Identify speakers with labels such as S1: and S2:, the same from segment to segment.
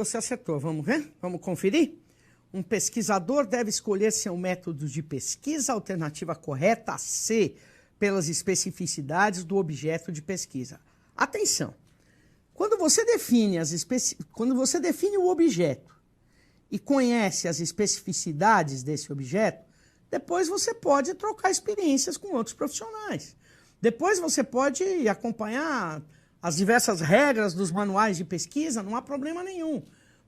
S1: Você acertou, vamos ver? Vamos conferir? Um pesquisador deve escolher seu método de pesquisa, alternativa correta, C, pelas especificidades do objeto de pesquisa. Atenção! Quando você define o objeto e conhece as especificidades desse objeto, depois você pode trocar experiências com outros profissionais. Depois você pode acompanhar as diversas regras dos manuais de pesquisa, não há problema nenhum.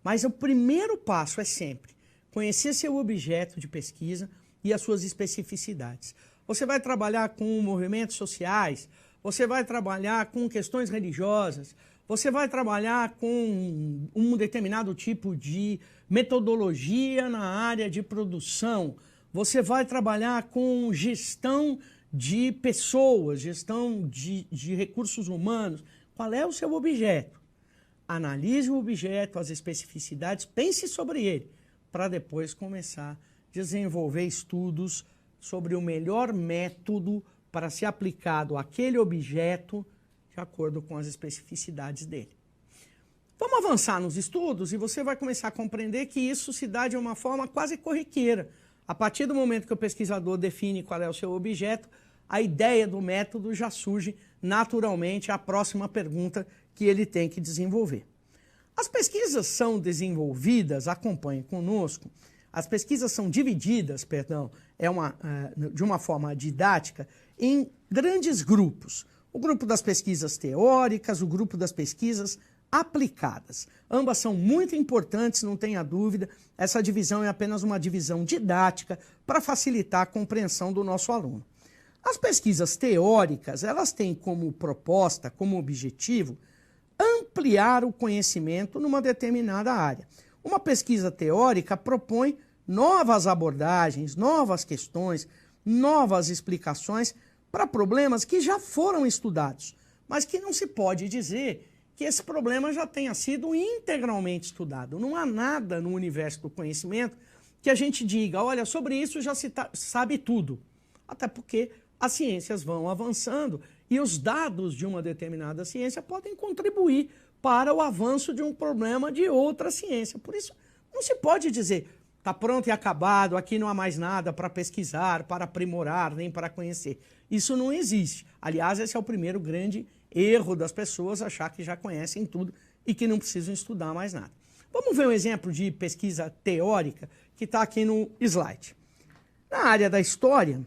S1: Mas o primeiro passo é sempre conhecer seu objeto de pesquisa e as suas especificidades. Você vai trabalhar com movimentos sociais, você vai trabalhar com questões religiosas, você vai trabalhar com um determinado tipo de metodologia na área de produção, você vai trabalhar com gestão de pessoas, gestão de recursos humanos. Qual é o seu objeto? Analise o objeto, as especificidades, pense sobre ele, para depois começar a desenvolver estudos sobre o melhor método para ser aplicado àquele objeto de acordo com as especificidades dele. Vamos avançar nos estudos e você vai começar a compreender que isso se dá de uma forma quase corriqueira. A partir do momento que o pesquisador define qual é o seu objeto, a ideia do método já surge naturalmente a próxima pergunta que ele tem que desenvolver. As pesquisas são desenvolvidas, acompanhem conosco, as pesquisas são divididas, de uma forma didática, em grandes grupos. O grupo das pesquisas teóricas, o grupo das pesquisas aplicadas. Ambas são muito importantes, não tenha dúvida. Essa divisão é apenas uma divisão didática para facilitar a compreensão do nosso aluno. As pesquisas teóricas, elas têm como proposta, como objetivo, ampliar o conhecimento numa determinada área. Uma pesquisa teórica propõe novas abordagens, novas questões, novas explicações para problemas que já foram estudados, mas que não se pode dizer que esse problema já tenha sido integralmente estudado. Não há nada no universo do conhecimento que a gente diga, olha, sobre isso já se sabe tudo. Até porque as ciências vão avançando e os dados de uma determinada ciência podem contribuir para o avanço de um problema de outra ciência. Por isso, não se pode dizer, está pronto e acabado, aqui não há mais nada para pesquisar, para aprimorar, nem para conhecer. Isso não existe. Aliás, esse é o primeiro grande erro das pessoas, achar que já conhecem tudo e que não precisam estudar mais nada. Vamos ver um exemplo de pesquisa teórica que está aqui no slide. Na área da história,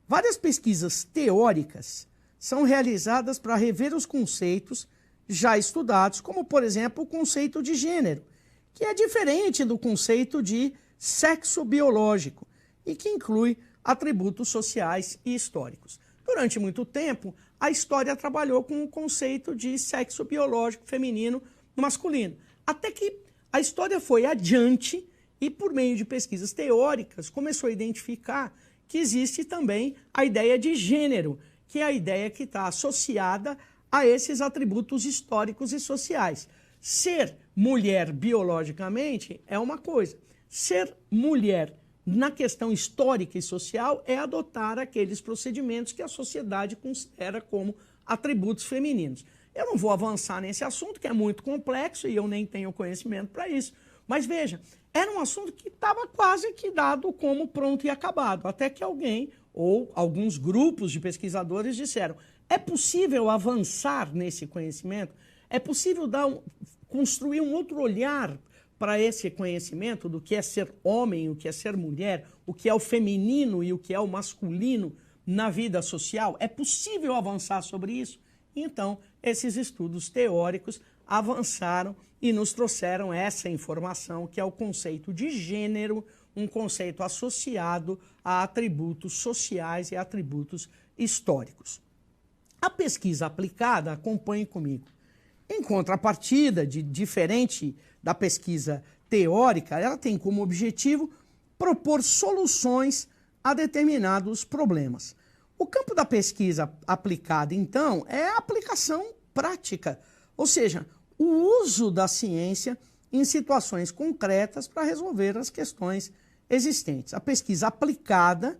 S1: várias pesquisas teóricas são realizadas para rever os conceitos já estudados, como, por exemplo, o conceito de gênero, que é diferente do conceito de sexo biológico e que inclui atributos sociais e históricos. Durante muito tempo, a história trabalhou com o conceito de sexo biológico feminino masculino, até que a história foi adiante e, por meio de pesquisas teóricas, começou a identificar que existe também a ideia de gênero, que é a ideia que está associada a esses atributos históricos e sociais. Ser mulher biologicamente é uma coisa. Ser mulher na questão histórica e social é adotar aqueles procedimentos que a sociedade considera como atributos femininos. Eu não vou avançar nesse assunto, que é muito complexo e eu nem tenho conhecimento para isso. Mas veja, era um assunto que estava quase que dado como pronto e acabado, até que alguém ou alguns grupos de pesquisadores disseram, é possível avançar nesse conhecimento? É possível construir um outro olhar para esse conhecimento do que é ser homem, o que é ser mulher, o que é o feminino e o que é o masculino na vida social? É possível avançar sobre isso? Então, esses estudos teóricos avançaram e nos trouxeram essa informação, que é o conceito de gênero, um conceito associado a atributos sociais e atributos históricos. A pesquisa aplicada, acompanhe comigo, em contrapartida, diferente da pesquisa teórica, ela tem como objetivo propor soluções a determinados problemas. O campo da pesquisa aplicada, então, é a aplicação prática, ou seja, o uso da ciência em situações concretas para resolver as questões existentes. A pesquisa aplicada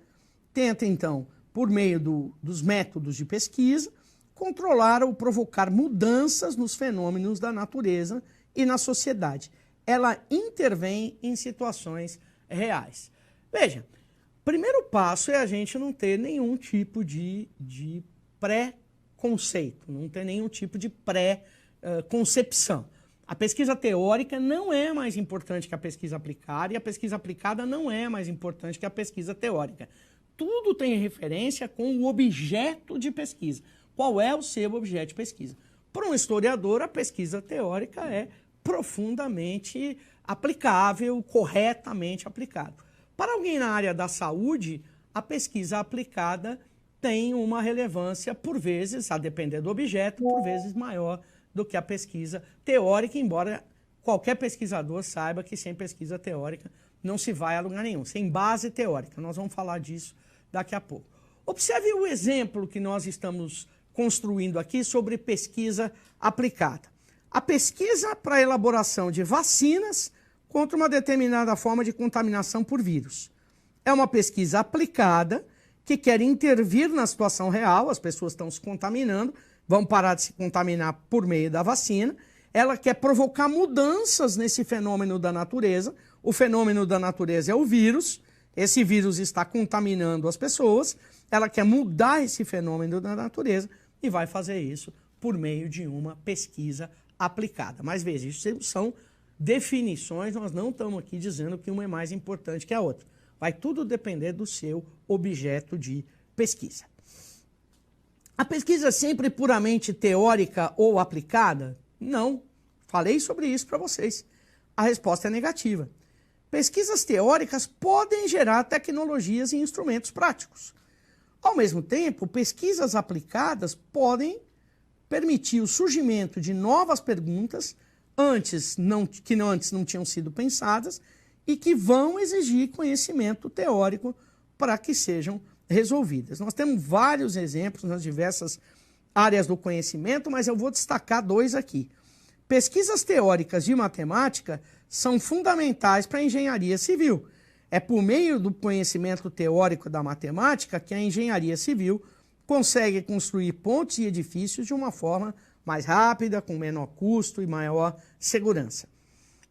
S1: tenta, então, por meio dos métodos de pesquisa, controlar ou provocar mudanças nos fenômenos da natureza e na sociedade. ela intervém em situações reais. Veja, primeiro passo é a gente não ter nenhum tipo de pré-conceito, não ter nenhum tipo de pré-concepção. A pesquisa teórica não é mais importante que a pesquisa aplicada e a pesquisa aplicada não é mais importante que a pesquisa teórica. Tudo tem referência com o objeto de pesquisa. Qual é o seu objeto de pesquisa? Para um historiador, a pesquisa teórica é profundamente aplicável, corretamente aplicável. Para alguém na área da saúde, a pesquisa aplicada tem uma relevância, por vezes, a depender do objeto, por vezes maior do que a pesquisa teórica, embora qualquer pesquisador saiba que sem pesquisa teórica não se vai a lugar nenhum, sem base teórica. Nós vamos falar disso daqui a pouco. Observe o exemplo que nós estamos construindo aqui sobre pesquisa aplicada. A pesquisa para a elaboração de vacinas contra uma determinada forma de contaminação por vírus. É uma pesquisa aplicada que quer intervir na situação real, as pessoas estão se contaminando, vão parar de se contaminar por meio da vacina. Ela quer provocar mudanças nesse fenômeno da natureza. O fenômeno da natureza é o vírus. Esse vírus está contaminando as pessoas. Ela quer mudar esse fenômeno da natureza e vai fazer isso por meio de uma pesquisa aplicada. Mas veja, isso são definições, nós não estamos aqui dizendo que uma é mais importante que a outra. Vai tudo depender do seu objeto de pesquisa. A pesquisa é sempre puramente teórica ou aplicada? Não. Falei sobre isso para vocês. A resposta é negativa. Pesquisas teóricas podem gerar tecnologias e instrumentos práticos. Ao mesmo tempo, pesquisas aplicadas podem permitir o surgimento de novas perguntas que antes não tinham sido pensadas e que vão exigir conhecimento teórico para que sejam resolvidas. Nós temos vários exemplos nas diversas áreas do conhecimento, mas eu vou destacar dois aqui. Pesquisas teóricas de matemática são fundamentais para a engenharia civil. É por meio do conhecimento teórico da matemática que a engenharia civil consegue construir pontes e edifícios de uma forma mais rápida, com menor custo e maior segurança.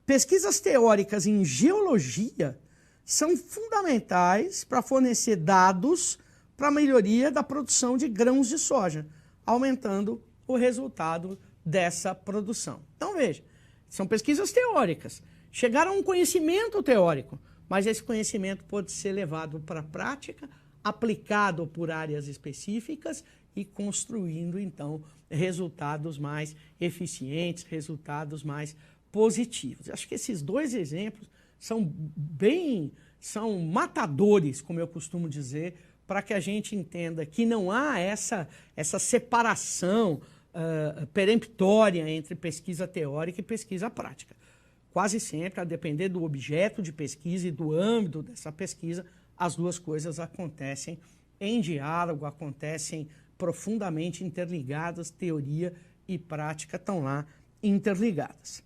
S1: Pesquisas teóricas em geologia são fundamentais para fornecer dados para a melhoria da produção de grãos de soja, aumentando o resultado dessa produção. Então veja, são pesquisas teóricas. Chegaram a um conhecimento teórico, mas esse conhecimento pode ser levado para a prática, aplicado por áreas específicas e construindo, então, resultados mais eficientes, resultados mais positivos. Acho que esses dois exemplos são matadores, como eu costumo dizer, para que a gente entenda que não há essa separação peremptória entre pesquisa teórica e pesquisa prática. Quase sempre, a depender do objeto de pesquisa e do âmbito dessa pesquisa, as duas coisas acontecem em diálogo, acontecem profundamente interligadas, teoria e prática estão lá interligadas.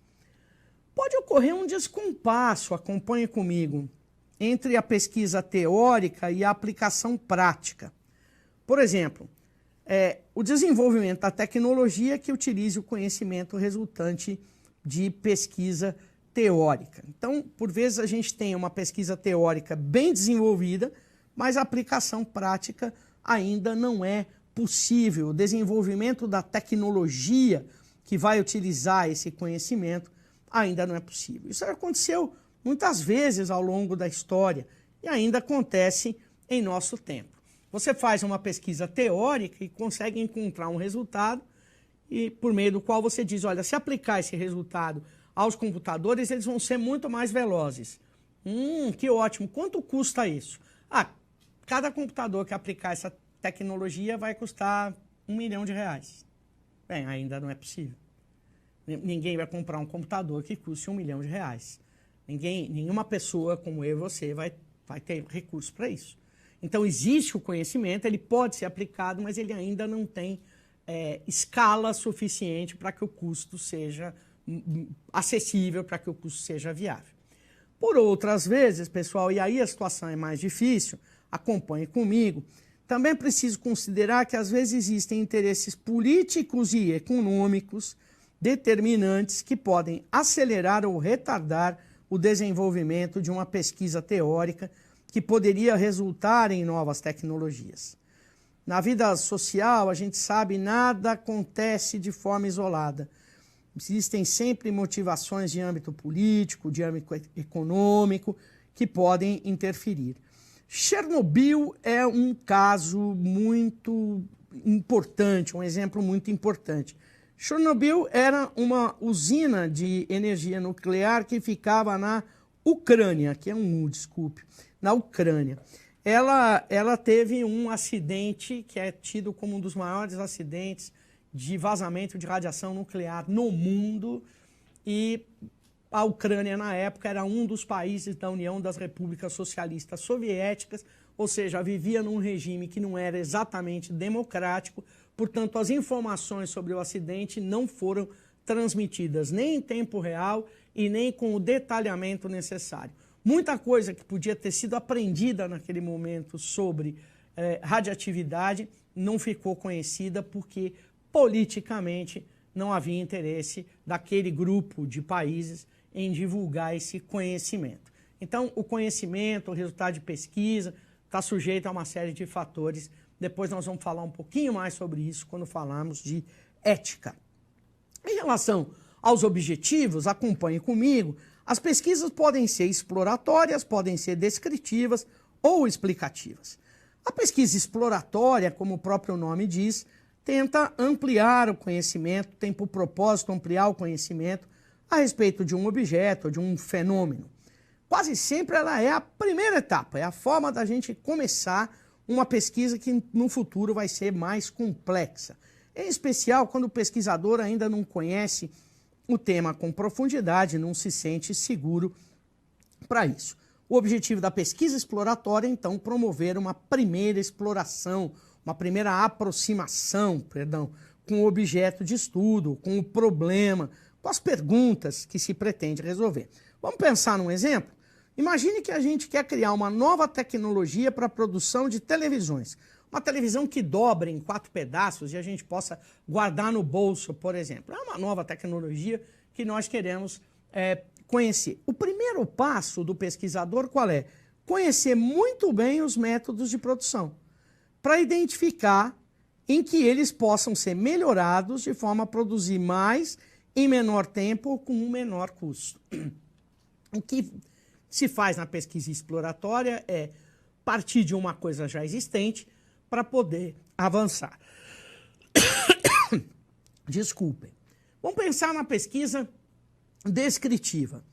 S1: Pode ocorrer um descompasso, acompanhe comigo, entre a pesquisa teórica e a aplicação prática. Por exemplo, o desenvolvimento da tecnologia que utilize o conhecimento resultante de pesquisa teórica. Então, por vezes a gente tem uma pesquisa teórica bem desenvolvida, mas a aplicação prática ainda não é possível. O desenvolvimento da tecnologia que vai utilizar esse conhecimento ainda não é possível. Isso aconteceu muitas vezes ao longo da história e ainda acontece em nosso tempo. Você faz uma pesquisa teórica e consegue encontrar um resultado e por meio do qual você diz, olha, se aplicar esse resultado aos computadores, eles vão ser muito mais velozes. Que ótimo. Quanto custa isso? Cada computador que aplicar essa tecnologia vai custar R$1 milhão. Bem, ainda não é possível. Ninguém vai comprar um computador que custe R$1 milhão. Nenhuma pessoa como eu e você vai ter recurso para isso. Então, existe o conhecimento, ele pode ser aplicado, mas ele ainda não tem escala suficiente para que o custo seja acessível, para que o custo seja viável. Por outras vezes, pessoal, e aí a situação é mais difícil, acompanhe comigo, também é preciso considerar que às vezes existem interesses políticos e econômicos determinantes que podem acelerar ou retardar o desenvolvimento de uma pesquisa teórica que poderia resultar em novas tecnologias. Na vida social, a gente sabe, nada acontece de forma isolada. Existem sempre motivações de âmbito político, de âmbito econômico, que podem interferir. Chernobyl é um caso muito importante, um exemplo muito importante. Chernobyl era uma usina de energia nuclear que ficava na Ucrânia, que é desculpe, na Ucrânia. Ela teve um acidente que é tido como um dos maiores acidentes de vazamento de radiação nuclear no mundo, e a Ucrânia, na época, era um dos países da União das Repúblicas Socialistas Soviéticas, ou seja, vivia num regime que não era exatamente democrático, portanto, as informações sobre o acidente não foram transmitidas nem em tempo real e nem com o detalhamento necessário. Muita coisa que podia ter sido aprendida naquele momento sobre radioatividade não ficou conhecida porque politicamente não havia interesse daquele grupo de países em divulgar esse conhecimento. Então, o conhecimento, o resultado de pesquisa, está sujeito a uma série de fatores. Depois nós vamos falar um pouquinho mais sobre isso quando falarmos de ética. Em relação aos objetivos, acompanhe comigo. As pesquisas podem ser exploratórias, podem ser descritivas ou explicativas. A pesquisa exploratória, como o próprio nome diz, tenta ampliar o conhecimento, tem por propósito ampliar o conhecimento a respeito de um objeto, de um fenômeno. Quase sempre ela é a primeira etapa, é a forma da gente começar uma pesquisa que no futuro vai ser mais complexa. Em especial quando o pesquisador ainda não conhece o tema com profundidade, não se sente seguro para isso. O objetivo da pesquisa exploratória, então, promover uma primeira exploração, uma primeira aproximação, com o objeto de estudo, com o problema, com as perguntas que se pretende resolver. Vamos pensar num exemplo? Imagine que a gente quer criar uma nova tecnologia para a produção de televisões. Uma televisão que dobre em 4 pedaços e a gente possa guardar no bolso, por exemplo. É uma nova tecnologia que nós queremos conhecer. O primeiro passo do pesquisador qual é? Conhecer muito bem os métodos de produção, para identificar em que eles possam ser melhorados de forma a produzir mais em menor tempo ou com um menor custo. O que se faz na pesquisa exploratória é partir de uma coisa já existente para poder avançar. Desculpem. Vamos pensar na pesquisa descritiva.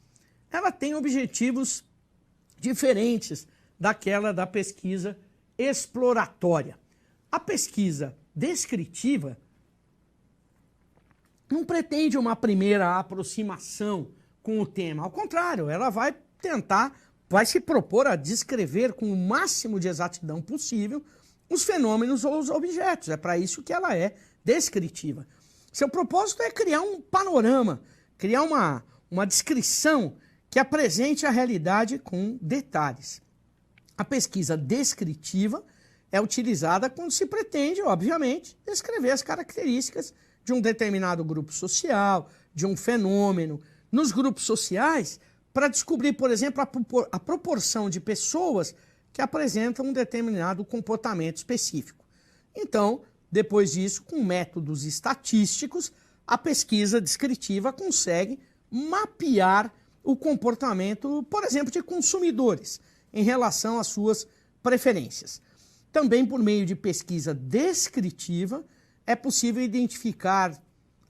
S1: Ela tem objetivos diferentes daquela da pesquisa exploratória. A pesquisa descritiva não pretende uma primeira aproximação com o tema. Ao contrário, ela vai se propor a descrever com o máximo de exatidão possível os fenômenos ou os objetos. É para isso que ela é descritiva. Seu propósito é criar um panorama, criar uma descrição que apresente a realidade com detalhes. A pesquisa descritiva é utilizada quando se pretende, obviamente, descrever as características de um determinado grupo social, de um fenômeno. Nos grupos sociais, para descobrir, por exemplo, a proporção de pessoas que apresentam um determinado comportamento específico. Então, depois disso, com métodos estatísticos, a pesquisa descritiva consegue mapear o comportamento, por exemplo, de consumidores em relação às suas preferências. Também por meio de pesquisa descritiva é possível identificar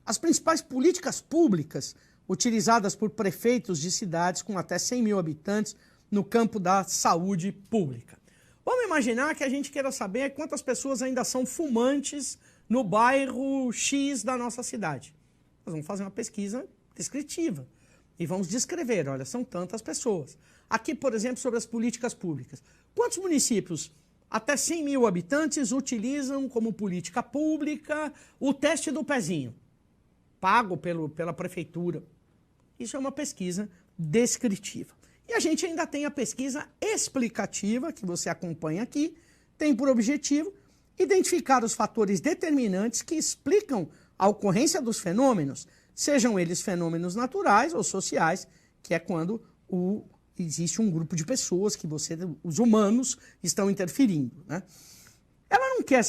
S1: as principais políticas públicas utilizadas por prefeitos de cidades com até 100 mil habitantes no campo da saúde pública. Vamos imaginar que a gente queira saber quantas pessoas ainda são fumantes no bairro X da nossa cidade. Nós vamos fazer uma pesquisa descritiva e vamos descrever, olha, são tantas pessoas. Aqui, por exemplo, sobre as políticas públicas. Quantos municípios até 100 mil habitantes utilizam como política pública o teste do pezinho, pago pela prefeitura? Isso é uma pesquisa descritiva. E a gente ainda tem a pesquisa explicativa, que você acompanha aqui, tem por objetivo identificar os fatores determinantes que explicam a ocorrência dos fenômenos, sejam eles fenômenos naturais ou sociais, que é quando existe um grupo de pessoas que os humanos estão interferindo, né? Ela não quer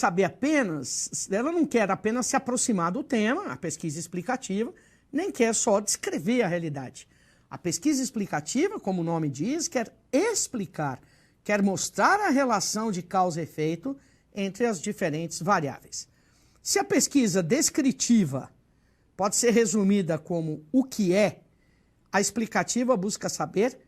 S1: apenas se aproximar do tema, a pesquisa explicativa, nem quer só descrever a realidade. A pesquisa explicativa, como o nome diz, quer explicar, quer mostrar a relação de causa e efeito entre as diferentes variáveis. Se a pesquisa descritiva pode ser resumida como o que é, a explicativa busca saber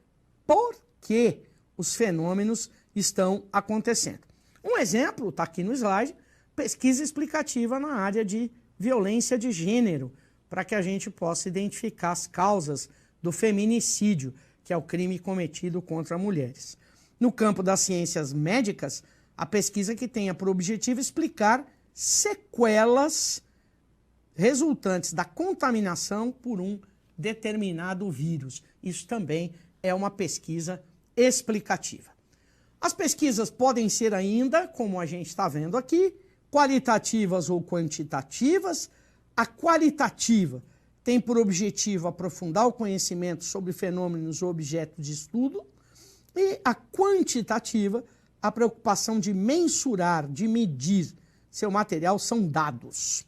S1: por que os fenômenos estão acontecendo. Um exemplo, está aqui no slide, pesquisa explicativa na área de violência de gênero, para que a gente possa identificar as causas do feminicídio, que é o crime cometido contra mulheres. No campo das ciências médicas, a pesquisa que tenha por objetivo explicar sequelas resultantes da contaminação por um determinado vírus. Isso também é uma pesquisa explicativa. As pesquisas podem ser ainda, como a gente está vendo aqui, qualitativas ou quantitativas. A qualitativa tem por objetivo aprofundar o conhecimento sobre fenômenos ou objetos de estudo, e a quantitativa, a preocupação de mensurar, de medir. Seu material são dados.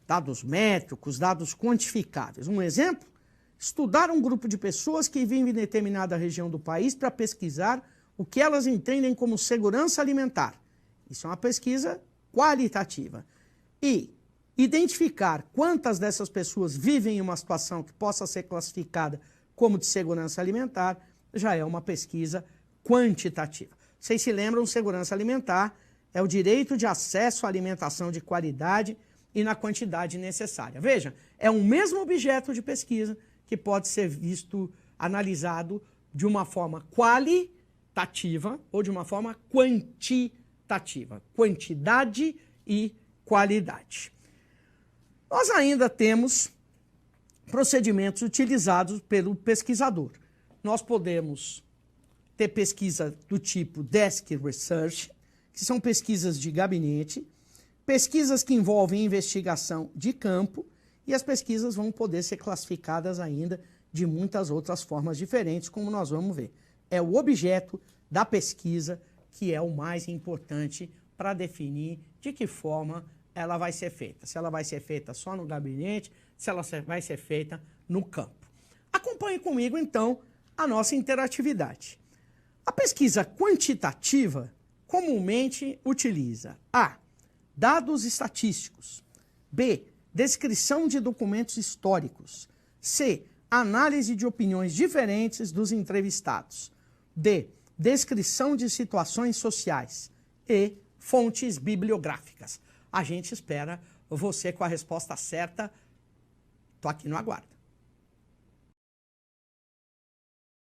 S1: Dados métricos, dados quantificáveis. Um exemplo, estudar um grupo de pessoas que vivem em determinada região do país para pesquisar o que elas entendem como segurança alimentar. Isso é uma pesquisa qualitativa. E identificar quantas dessas pessoas vivem em uma situação que possa ser classificada como de segurança alimentar já é uma pesquisa quantitativa. Vocês se lembram, segurança alimentar é o direito de acesso à alimentação de qualidade e na quantidade necessária. Veja, é um mesmo objeto de pesquisa que pode ser visto, analisado de uma forma qualitativa ou de uma forma quantitativa. Quantidade e qualidade. Nós ainda temos procedimentos utilizados pelo pesquisador. Nós podemos ter pesquisa do tipo desk research, que são pesquisas de gabinete, pesquisas que envolvem investigação de campo, e as pesquisas vão poder ser classificadas ainda de muitas outras formas diferentes, como nós vamos ver. É o objeto da pesquisa que é o mais importante para definir de que forma ela vai ser feita. Se ela vai ser feita só no gabinete, se ela vai ser feita no campo. Acompanhe comigo, então, a nossa interatividade. A pesquisa quantitativa comumente utiliza A. Dados estatísticos. B. Descrição de documentos históricos. C. Análise de opiniões diferentes dos entrevistados. D. Descrição de situações sociais. E. Fontes bibliográficas. A gente espera você com a resposta certa. Estou aqui no aguardo.